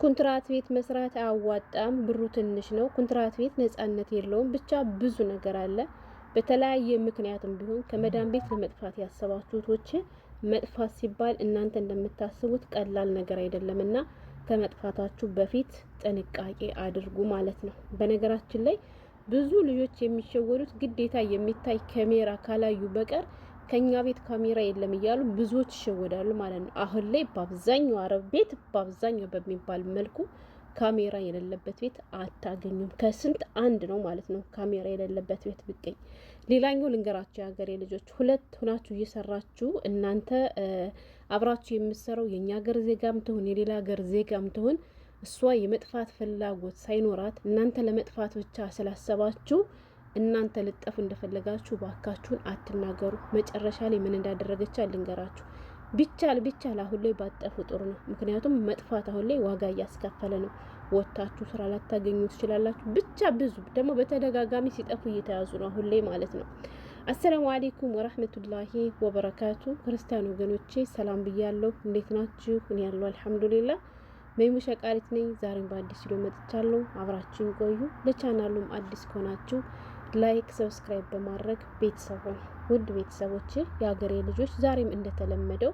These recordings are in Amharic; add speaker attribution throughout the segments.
Speaker 1: ኮንትራት ቤት መስራት አያዋጣም፣ ብሩ ትንሽ ነው። ኮንትራት ቤት ነጻነት የለውም። ብቻ ብዙ ነገር አለ። በተለያየ ምክንያትም ቢሆን ከመዳን ቤት ለመጥፋት ያሰባችሁት መጥፋት ሲባል እናንተ እንደምታስቡት ቀላል ነገር አይደለምና ከመጥፋታችሁ በፊት ጥንቃቄ አድርጉ ማለት ነው። በነገራችን ላይ ብዙ ልጆች የሚሸወዱት ግዴታ የሚታይ ካሜራ ካላዩ በቀር ከኛ ቤት ካሜራ የለም እያሉ ብዙዎች ይሸወዳሉ ማለት ነው። አሁን ላይ በአብዛኛው አረብ ቤት በአብዛኛው በሚባል መልኩ ካሜራ የሌለበት ቤት አታገኙም። ከስንት አንድ ነው ማለት ነው ካሜራ የሌለበት ቤት ቢገኝ። ሌላኛው ልንገራችሁ የሀገሬ ልጆች፣ ሁለት ሆናችሁ እየሰራችሁ እናንተ አብራችሁ የምትሰራው የእኛ ሀገር ዜጋም ትሆን የሌላ ሀገር ዜጋም ትሆን እሷ የመጥፋት ፍላጎት ሳይኖራት እናንተ ለመጥፋት ብቻ ስላሰባችሁ እናንተ ልጠፉ እንደፈለጋችሁ ባካችሁን አትናገሩ። መጨረሻ ላይ ምን እንዳደረገች ልንገራችሁ። ቢቻል አሁን ላይ ባጠፉ ጥሩ ነው። ምክንያቱም መጥፋት አሁን ላይ ዋጋ እያስከፈለ ነው። ወታችሁ ስራ ላታገኙ ትችላላችሁ። ብቻ ብዙ ደግሞ በተደጋጋሚ ሲጠፉ እየተያዙ ነው አሁን ላይ ማለት ነው። አሰላሙ አለይኩም ወራህመቱላሂ ወበረካቱ። ክርስቲያን ወገኖቼ ሰላም ብያለሁ። እንዴት ናችሁ? እኔ ያለው አልሐምዱሊላህ መይሙ ሸቃሪት ነኝ። ዛሬም በአዲስ ቪዲዮ መጥቻለሁ። አብራችሁን ቆዩ። ለቻናሉም አዲስ ከሆናችሁ ላይክ፣ ሰብስክራይብ በማድረግ ቤተሰብ ሆኑ። ውድ ቤተሰቦቼ፣ የሀገሬ ልጆች፣ ዛሬም እንደተለመደው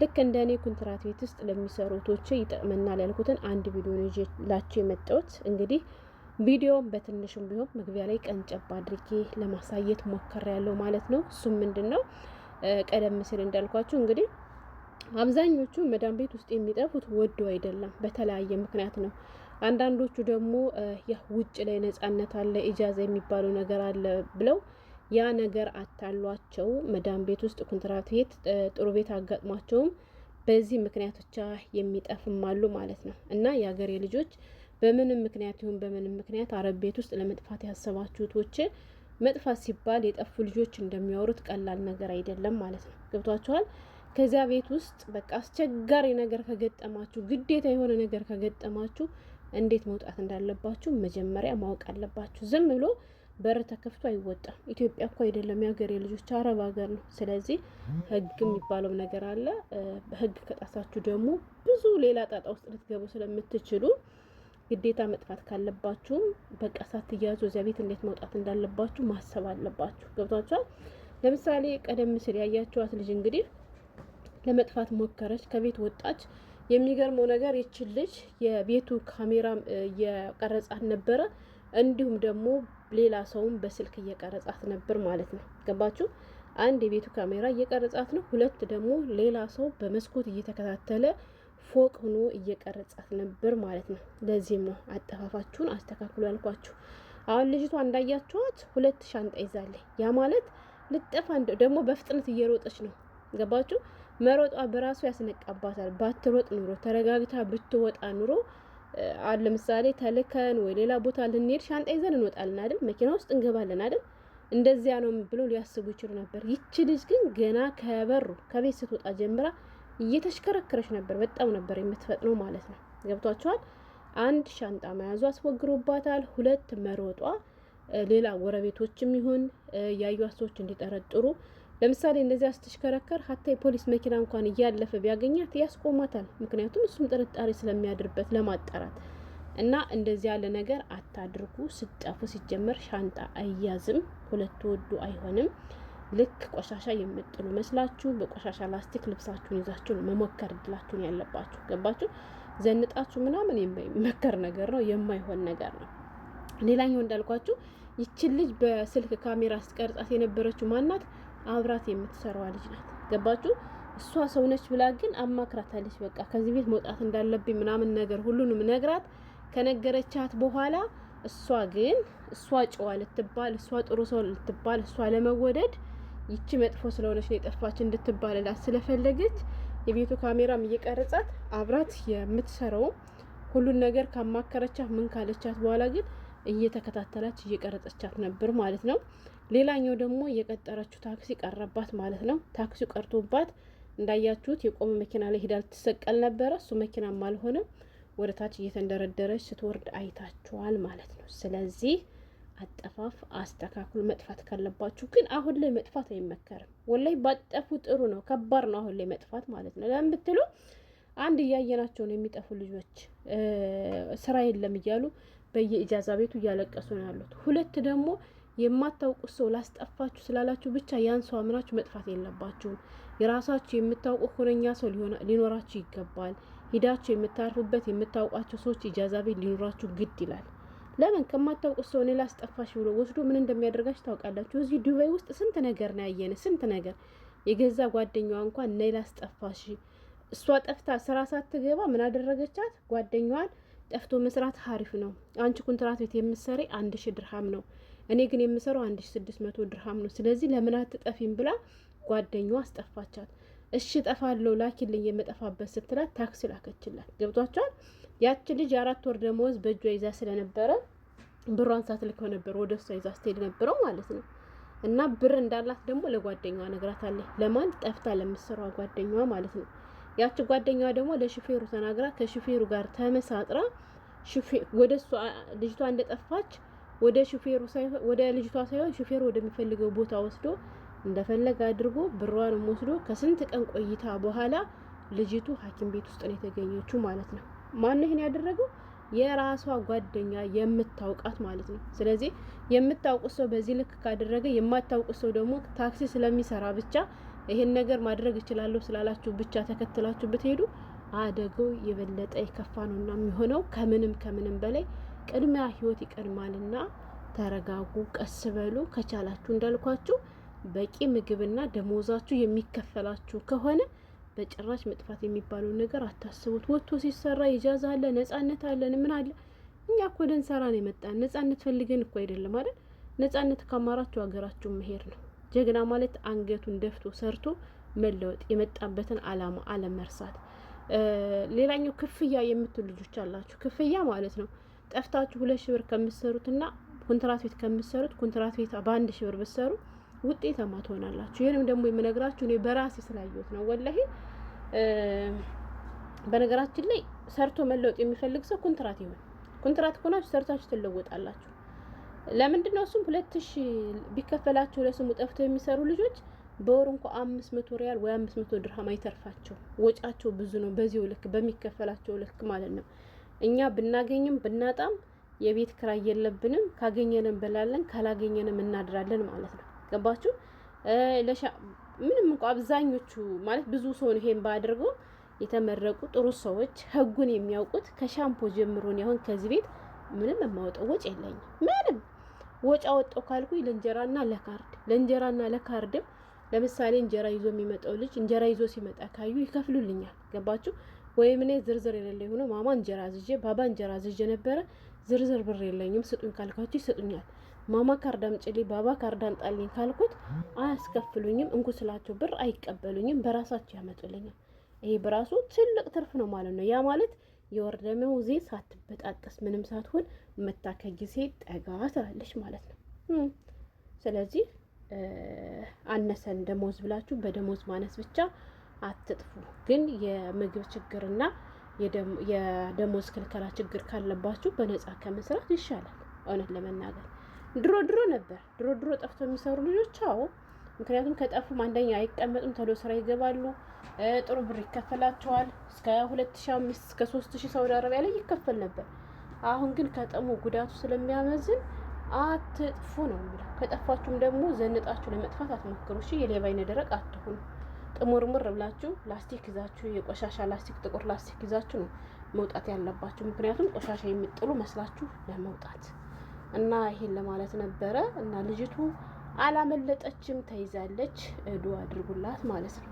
Speaker 1: ልክ እንደ እኔ ኮንትራት ቤት ውስጥ ለሚሰሩ እህቶቼ ይጠቅመናል ያልኩትን አንድ ቪዲዮ ነው ይዤላችሁ የመጣሁት። እንግዲህ ቪዲዮውን በትንሹም ቢሆን መግቢያ ላይ ቀንጨብ አድርጌ ለማሳየት ሞክሬያለሁ ማለት ነው። እሱም ምንድነው ቀደም ሲል እንዳልኳችሁ እንግዲህ አብዛኞቹ መዳን ቤት ውስጥ የሚጠፉት ወዶ አይደለም፣ በተለያየ ምክንያት ነው። አንዳንዶቹ ደግሞ ውጭ ላይ ነጻነት አለ፣ ኢጃዛ የሚባለው ነገር አለ ብለው ያ ነገር አታሏቸው መዳን ቤት ውስጥ ኮንትራት ቤት ጥሩ ቤት አጋጥሟቸውም በዚህ ምክንያት ብቻ የሚጠፍም አሉ ማለት ነው። እና የሀገሬ ልጆች በምንም ምክንያት ይሁን በምንም ምክንያት አረብ ቤት ውስጥ ለመጥፋት ያሰባችሁት መጥፋት ሲባል የጠፉ ልጆች እንደሚያወሩት ቀላል ነገር አይደለም ማለት ነው። ገብቷችኋል? ከዚያ ቤት ውስጥ በቃ አስቸጋሪ ነገር ከገጠማችሁ፣ ግዴታ የሆነ ነገር ከገጠማችሁ እንዴት መውጣት እንዳለባችሁ መጀመሪያ ማወቅ አለባችሁ። ዝም ብሎ በር ተከፍቶ አይወጣም። ኢትዮጵያ እኮ አይደለም የሀገሬ ልጆች፣ አረብ ሀገር ነው። ስለዚህ ህግ የሚባለው ነገር አለ። በህግ ከጣሳችሁ ደግሞ ብዙ ሌላ ጣጣ ውስጥ ልትገቡ ስለምትችሉ ግዴታ መጥፋት ካለባችሁም በቃ ሳትያዙ እዚያ ቤት እንዴት መውጣት እንዳለባችሁ ማሰብ አለባችሁ። ገብቷችኋል? ለምሳሌ ቀደም ሲል ያያችኋት ልጅ እንግዲህ ለመጥፋት ሞከረች፣ ከቤት ወጣች። የሚገርመው ነገር ይችል ልጅ የቤቱ ካሜራ እየቀረጻት ነበረ፣ እንዲሁም ደግሞ ሌላ ሰውም በስልክ እየቀረጻት ነበር ማለት ነው። ገባችሁ? አንድ የቤቱ ካሜራ እየቀረጻት ነው፣ ሁለት ደግሞ ሌላ ሰው በመስኮት እየተከታተለ ፎቅ ሆኖ እየቀረጻት ነበር ማለት ነው። ለዚህም ነው አጠፋፋችሁን አስተካክሉ ያልኳችሁ። አሁን ልጅቷ እንዳያችኋት 2 ሻንጣ ይዛለች። ያ ማለት ልጠፋ ደግሞ በፍጥነት እየሮጠች ነው። ገባችሁ? መሮጧ በራሱ ያስነቃባታል። ባትሮጥ ኑሮ ተረጋግታ ብትወጣ ኑሮ ለምሳሌ ተልከን ወይ ሌላ ቦታ ልንሄድ ሻንጣ ይዘን እንወጣለን አይደል? መኪና ውስጥ እንገባለን አይደል? እንደዚያ ነው ብሎ ሊያስቡ ይችሉ ነበር። ይቺ ልጅ ግን ገና ከበሩ ከቤት ስትወጣ ጀምራ እየተሽከረከረች ነበር። በጣም ነበር የምትፈጥነው ማለት ነው። ገብቷቸዋል? አንድ ሻንጣ መያዙ አስወግሮባታል። 2 መሮጧ ሌላ ጎረቤቶችም ይሁን ያዩት ሰዎች እንዲጠረጥሩ ለምሳሌ እንደዚህ አስተሽከረከር ሀታ የፖሊስ መኪና እንኳን እያለፈ ቢያገኛት ያስቆማታል። ምክንያቱም እሱም ጥርጣሬ ስለሚያድርበት ለማጣራት እና እንደዚህ ያለ ነገር አታድርጉ። ስጠፉ ሲጀመር ሻንጣ አያዝም፣ 2 ወዱ አይሆንም። ልክ ቆሻሻ የምጥሉ መስላችሁ በቆሻሻ ላስቲክ ልብሳችሁን ይዛችሁ መሞከር እድላችሁን ያለባችሁ። ገባችሁ? ዘንጣችሁ ምናምን የማይመከር ነገር ነው፣ የማይሆን ነገር ነው። ሌላኛው እንዳልኳችሁ ይችን ልጅ በስልክ ካሜራ ስትቀርጻት የነበረችው ማናት? አብራት የምትሰራዋ ልጅ ናት። ገባችሁ? እሷ ሰውነች ብላ ግን አማክራታለች። በቃ ከዚህ ቤት መውጣት እንዳለብኝ ምናምን ነገር ሁሉንም ነግራት ከነገረቻት በኋላ እሷ ጨዋ ልትባል፣ እሷ ጥሩ ሰው ልትባል፣ እሷ ለመወደድ ይቺ መጥፎ ስለሆነች ነው የጠፋች እንድትባልላት ስለፈለገች የቤቱ ካሜራም እየቀረጻት አብራት የምትሰራው ሁሉን ነገር ካማከረቻት ምን ካለቻት በኋላ ግን እየተከታተላች እየቀረጸቻት ነበር ማለት ነው። ሌላኛው ደግሞ የቀጠረችው ታክሲ ቀረባት ማለት ነው። ታክሲው ቀርቶባት እንዳያችሁት የቆመ መኪና ላይ ሄዳ ልትሰቀል ነበረ። እሱ መኪናም አልሆነ፣ ወደ ታች እየተንደረደረች ስትወርድ አይታችኋል ማለት ነው። ስለዚህ አጠፋፍ አስተካክሉ። መጥፋት ካለባችሁ ግን አሁን ላይ መጥፋት አይመከርም። ወላይ ባጠፉ ጥሩ ነው። ከባድ ነው አሁን ላይ መጥፋት ማለት ነው። ለምን ብትሉ አንድ እያየናቸው ነው የሚጠፉ ልጆች ስራ የለም እያሉ በየኢጃዛ ቤቱ እያለቀሱ ነው ያሉት። ሁለት ደግሞ የማታውቁት ሰው ላስጠፋችሁ ስላላችሁ ብቻ ያን ሰው አምናችሁ መጥፋት የለባችሁም። የራሳችሁ የምታውቁ ሁነኛ ሰው ሊኖራችሁ ይገባል። ሂዳችሁ የምታርፉበት የምታውቋቸው ሰዎች ኢጃዛ ቤት ሊኖራችሁ ግድ ይላል። ለምን ከማታውቁት ሰው እኔ ላስጠፋሽ ብሎ ወስዶ ምን እንደሚያደርጋችሁ ታውቃላችሁ? እዚህ ዱባይ ውስጥ ስንት ነገር ነው ያየን፣ ስንት ነገር። የገዛ ጓደኛዋ እንኳን እኔ ላስጠፋሽ፣ እሷ ጠፍታ ስራ ሳትገባ ምን አደረገቻት? ጓደኛዋን ጠፍቶ መስራት ሀሪፍ ነው፣ አንቺ ኮንትራት ቤት የምትሰሪ 1000 ድርሃም ነው፣ እኔ ግን የምሰራው 1600 ድርሃም ነው፣ ስለዚህ ለምን አትጠፊም ብላ ጓደኛዋ አስጠፋቻት። እሺ ጠፋለሁ ላኪልኝ የምጠፋበት ስትላት ታክሲ ላከችላት። ገብቷቸዋል። ያቺ ልጅ 4 ወር ደመወዝ በእጇ ይዛ ስለነበረ ብሯን ሳትልከው ነበር ወደ እሷ ይዛ ስትሄድ ነበረው ማለት ነው። እና ብር እንዳላት ደግሞ ለጓደኛዋ ነግራታለች። ለማን? ጠፍታ ለምትሰራው ጓደኛዋ ማለት ነው። ያቺ ጓደኛዋ ደግሞ ለሹፌሩ ተናግራ ከሹፌሩ ጋር ተመሳጥራ ወደ እሷ ልጅቷ እንደጠፋች ወደ ሹፌሩ ሳይሆን ወደ ልጅቷ ሳይሆን ሹፌሩ ወደሚፈልገው ቦታ ወስዶ እንደፈለገ አድርጎ ብሯንም ወስዶ ከስንት ቀን ቆይታ በኋላ ልጅቱ ሐኪም ቤት ውስጥ ነው የተገኘችው ማለት ነው። ማን ይሄን ያደረገው? የራሷ ጓደኛ የምታውቃት ማለት ነው። ስለዚህ የምታውቁት ሰው በዚህ ልክ ካደረገ የማታውቁት ሰው ደግሞ ታክሲ ስለሚሰራ ብቻ ይሄን ነገር ማድረግ እችላለሁ ስላላችሁ ብቻ ተከትላችሁ ብትሄዱ አደጋው የበለጠ የከፋ ነውና የሚሆነው። ከምንም በላይ ቅድሚያ ህይወት ይቀድማልና ተረጋጉ፣ ቀስ በሉ። ከቻላችሁ እንዳልኳችሁ በቂ ምግብና ደሞዛችሁ የሚከፈላችሁ ከሆነ በጭራሽ መጥፋት የሚባለው ነገር አታስቡት። ወጥቶ ሲሰራ ኢጃዛ አለ፣ ነጻነት አለን፣ ምን አለ። እኛ እኮ ልንሰራ ነው የመጣን። ነጻነት ፈልገን እኮ አይደለም አይደል? ነጻነት ካማራችሁ ሀገራችሁ መሄድ ነው። ጀግና ማለት አንገቱን ደፍቶ ሰርቶ መለወጥ፣ የመጣበትን አላማ አለመርሳት። ሌላኛው ክፍያ የምትሉ ልጆች አላችሁ። ክፍያ ማለት ነው ጠፍታችሁ 2000 ብር ከምትሰሩትና ኮንትራት ቤት ከምትሰሩት ኮንትራት ቤት በ1000 ብር ብትሰሩ ውጤታማ ትሆናላችሁ። ይሄንም ደግሞ የምነግራችሁ እኔ በራሴ ስላየሁት ነው ወላሂ። በነገራችን ላይ ሰርቶ መለወጥ የሚፈልግ ሰው ኮንትራት ይሆን። ኮንትራት ከሆናችሁ ሰርታችሁ ትለወጣላችሁ። ለምንድን ነው እሱም 2000 ቢከፈላቸው ለስሙ ጠፍተው የሚሰሩ ልጆች በወር እንኳን 500 ሪያል ወይ 500 ድርሃም አይተርፋቸው። ወጫቸው ብዙ ነው። በዚሁ ልክ በሚከፈላቸው ልክ ማለት ነው። እኛ ብናገኝም ብናጣም የቤት ክራይ የለብንም። ካገኘንም እንበላለን፣ ካላገኘንም እናድራለን ማለት ነው። ገባችሁ? ምንም እንኳን አብዛኞቹ ማለት ብዙ ሰው ነው ይሄን ባያደርገው የተመረቁ ጥሩ ሰዎች ህጉን የሚያውቁት ከሻምፖ ጀምሮ ነው። አሁን ከዚህ ቤት ምንም የማወጣው ወጭ የለኝም። ምንም ወጭ አወጣው ካልኩኝ ለእንጀራና ለካርድም ለምሳሌ እንጀራ ይዞ የሚመጣው ልጅ እንጀራ ይዞ ሲመጣ ካዩ ይከፍሉልኛል። ገባችሁ? ወይም እኔ ዝርዝር የሌለኝ ሆኖ ማማ እንጀራ አዝዤ ባባ እንጀራ አዝዤ ነበረ ዝርዝር ብር የለኝም ስጡኝ ካልኳችሁ ይሰጡኛል። ማማ ካርድ አምጪልኝ ባባ ካርድ አንጣልኝ ካልኩት አያስከፍሉኝም። እንኩ ስላቸው ብር አይቀበሉኝም፣ በራሳቸው ያመጡልኛል። ይሄ በራሱ ትልቅ ትርፍ ነው ማለት ነው። ያ ማለት የወር ደመወዜ ሳትበጣጠስ ምንም ሳትሆን መታ ከጊዜ ጠጋ ትላለች ማለት ነው። ስለዚህ አነሰን ደሞዝ ብላችሁ በደሞዝ ማነስ ብቻ አትጥፉ። ግን የምግብ ችግርና የደሞዝ ክልከላ ችግር ካለባችሁ በነፃ ከመስራት ይሻላል። እውነት ለመናገር ድሮ ነበር ድሮ ጠፍቶ የሚሰሩ ልጆች። አዎ፣ ምክንያቱም ከጠፉም አንደኛ አይቀመጡም፣ ቶሎ ስራ ይገባሉ፣ ጥሩ ብር ይከፈላቸዋል። እስከ 2005 እስከ 3000 ሳውዲ አረቢያ ላይ ይከፈል ነበር። አሁን ግን ከጠሙ ጉዳቱ ስለሚያመዝን አትጥፉ ነው የሚለው። ከጠፋችሁም ደግሞ ዘንጣችሁ ለመጥፋት አትሞክሩ። እሺ፣ የሌባ አይነ ደረቅ አትሁኑ። ጥሙርሙር ብላችሁ ላስቲክ ይዛችሁ የቆሻሻ ላስቲክ ጥቁር ላስቲክ ይዛችሁ ነው መውጣት ያለባችሁ። ምክንያቱም ቆሻሻ የሚጥሉ መስላችሁ ለመውጣት እና ይሄን ለማለት ነበረ። እና ልጅቱ አላመለጠችም፣ ተይዛለች። ዱአ አድርጉላት ማለት ነው።